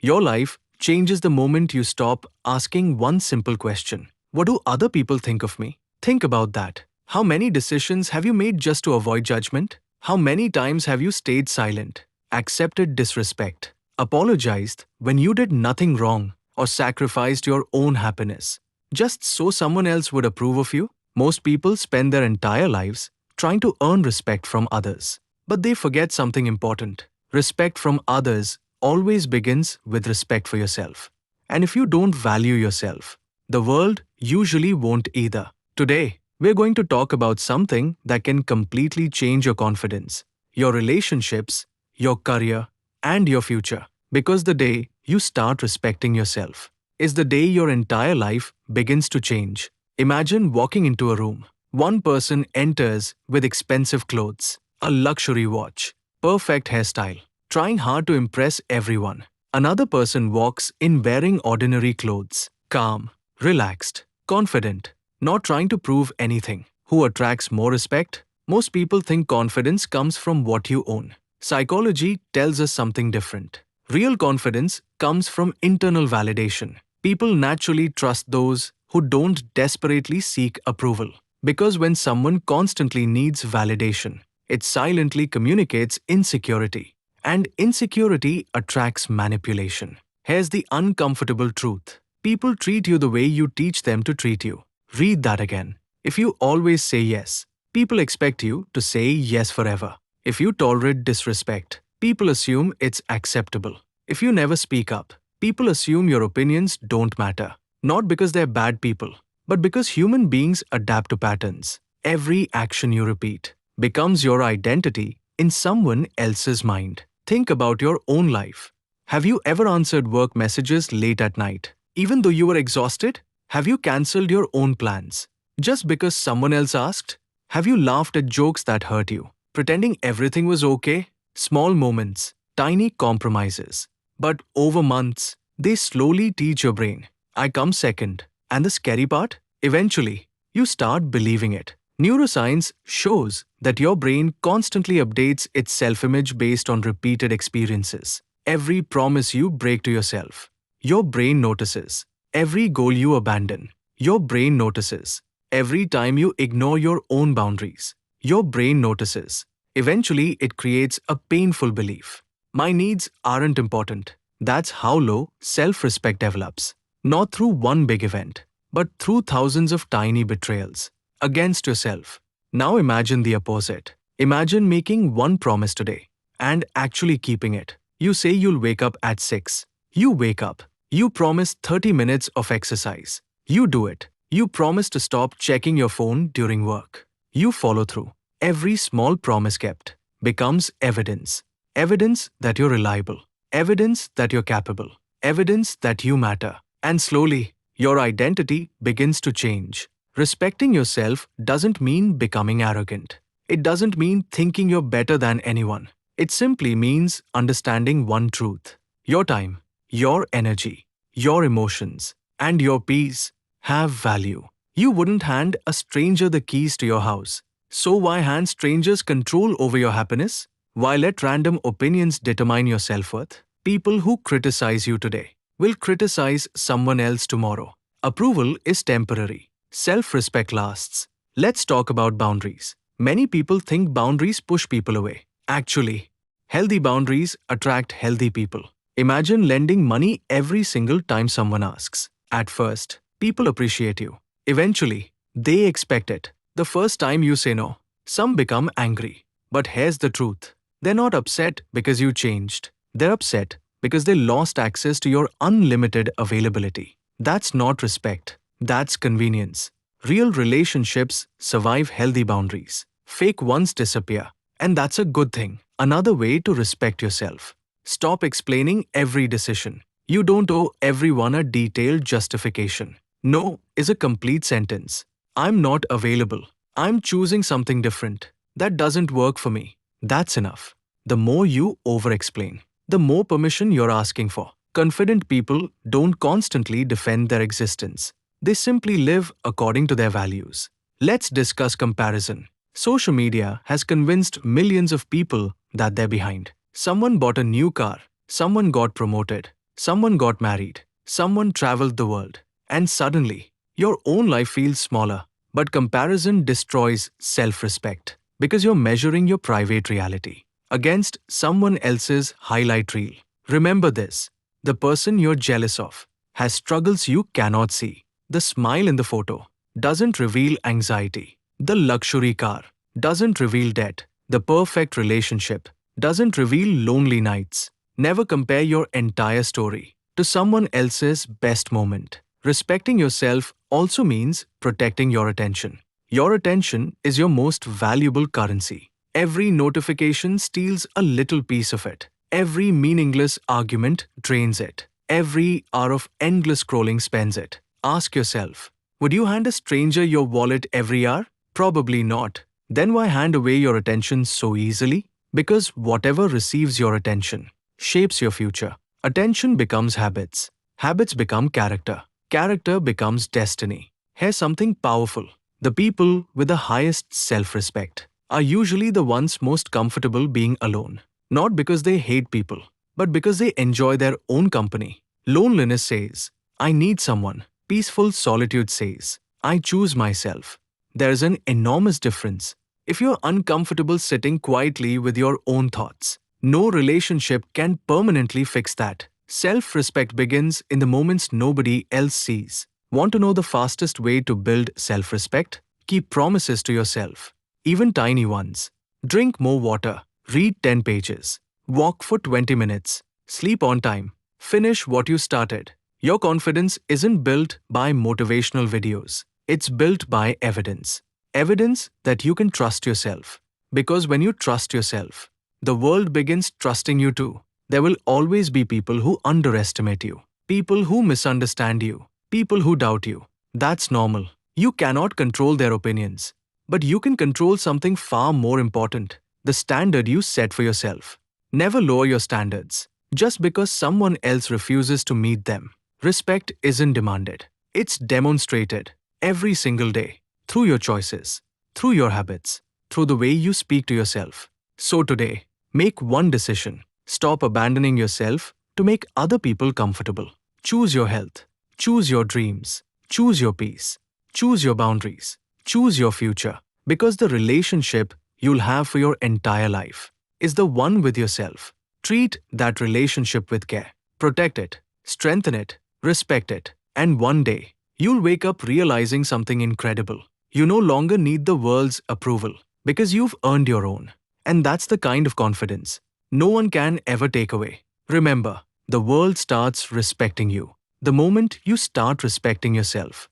Your life changes the moment you stop asking one simple question: what do other people think of me? Think about that. How many decisions have you made just to avoid judgment? How many times have you stayed silent, accepted disrespect, apologized when you did nothing wrong, or sacrificed your own happiness just so someone else would approve of you? Most people spend their entire lives trying to earn respect from others. But they forget something important. Respect from others always begins with respect for yourself. And if you don't value yourself, the world usually won't either. Today, we're going to talk about something that can completely change your confidence, your relationships, your career, and your future. Because the day you start respecting yourself is the day your entire life begins to change. Imagine walking into a room. One person enters with expensive clothes, a luxury watch, perfect hairstyle, trying hard to impress everyone. Another person walks in wearing ordinary clothes, calm, relaxed, confident, not trying to prove anything. Who attracts more respect? Most people think confidence comes from what you own. Psychology tells us something different. Real confidence comes from internal validation. People naturally trust those who don't desperately seek approval. Because when someone constantly needs validation, it silently communicates insecurity. And insecurity attracts manipulation. Here's the uncomfortable truth: people treat you the way you teach them to treat you. Read that again. If you always say yes, people expect you to say yes forever. If you tolerate disrespect, people assume it's acceptable. If you never speak up, people assume your opinions don't matter. Not because they're bad people, but because human beings adapt to patterns. Every action you repeat becomes your identity in someone else's mind. Think about your own life. Have you ever answered work messages late at night, even though you were exhausted? Have you cancelled your own plans just because someone else asked? Have you laughed at jokes that hurt you, pretending everything was okay? Small moments, tiny compromises. But over months, they slowly teach your brain, I come second. And the scary part? Eventually, you start believing it. Neuroscience shows that your brain constantly updates its self-image based on repeated experiences. Every promise you break to yourself, your brain notices. Every goal you abandon, your brain notices. Every time you ignore your own boundaries, your brain notices. Eventually, it creates a painful belief: my needs aren't important. That's how low self-respect develops. Not through one big event, but through thousands of tiny betrayals against yourself. Now imagine the opposite. Imagine making one promise today and actually keeping it. You say you'll wake up at 6. You wake up. You promise 30 minutes of exercise. You do it. You promise to stop checking your phone during work. You follow through. Every small promise kept becomes evidence. Evidence that you're reliable. Evidence that you're capable. Evidence that you matter. And slowly, your identity begins to change. Respecting yourself doesn't mean becoming arrogant. It doesn't mean thinking you're better than anyone. It simply means understanding one truth: your time, your energy, your emotions, and your peace have value. You wouldn't hand a stranger the keys to your house. So why hand strangers control over your happiness? Why let random opinions determine your self-worth? People who criticize you today will criticize someone else tomorrow. Approval is temporary. Self-respect lasts. Let's talk about boundaries. Many people think boundaries push people away. Actually, healthy boundaries attract healthy people. Imagine lending money every single time someone asks. At first, people appreciate you. Eventually, they expect it. The first time you say no, some become angry. But here's the truth: they're not upset because you changed. They're upset because they lost access to your unlimited availability. That's not respect. That's convenience. Real relationships survive healthy boundaries. Fake ones disappear. And that's a good thing. Another way to respect yourself: stop explaining every decision. You don't owe everyone a detailed justification. No is a complete sentence. I'm not available. I'm choosing something different. That doesn't work for me. That's enough. The more you over-explain, the more permission you're asking for. Confident people don't constantly defend their existence. They simply live according to their values. Let's discuss comparison. Social media has convinced millions of people that they're behind. Someone bought a new car. Someone got promoted. someone got married, someone traveled the world, and suddenly, your own life feels smaller. But comparison destroys self respect because you're measuring your private reality against someone else's highlight reel. Remember this: the person you're jealous of has struggles you cannot see. The smile in the photo doesn't reveal anxiety. The luxury car doesn't reveal debt. The perfect relationship doesn't reveal lonely nights. Never compare your entire story to someone else's best moment. Respecting yourself also means protecting your attention. Your attention is your most valuable currency. Every notification steals a little piece of it. Every meaningless argument drains it. Every hour of endless scrolling spends it. Ask yourself, would you hand a stranger your wallet every hour? Probably not. Then why hand away your attention so easily? Because whatever receives your attention shapes your future. Attention becomes habits. Habits become character. Character becomes destiny. Here's something powerful. The people with the highest self-respect are usually the ones most comfortable being alone. Not because they hate people, but because they enjoy their own company. Loneliness says, I need someone. Peaceful solitude says, I choose myself. There's an enormous difference. If you're uncomfortable sitting quietly with your own thoughts, no relationship can permanently fix that. Self-respect begins in the moments nobody else sees. Want to know the fastest way to build self-respect? Keep promises to yourself, even tiny ones. Drink more water, read 10 pages, walk for 20 minutes, sleep on time, finish what you started. Your confidence isn't built by motivational videos. It's built by evidence. Evidence that you can trust yourself. Because when you trust yourself, the world begins trusting you too. There will always be people who underestimate you, people who misunderstand you, people who doubt you. That's normal. You cannot control their opinions. But you can control something far more important: the standard you set for yourself. Never lower your standards just because someone else refuses to meet them. Respect isn't demanded, it's demonstrated every single day through your choices, through your habits, through the way you speak to yourself. So today, make one decision. Stop abandoning yourself to make other people comfortable. Choose your health. Choose your dreams. Choose your peace. Choose your boundaries. Choose your future. Because the relationship you'll have for your entire life is the one with yourself. Treat that relationship with care. Protect it. Strengthen it. Respect it. And one day, you'll wake up realizing something incredible. You no longer need the world's approval because you've earned your own. And that's the kind of confidence no one can ever take away. Remember, the world starts respecting you the moment you start respecting yourself.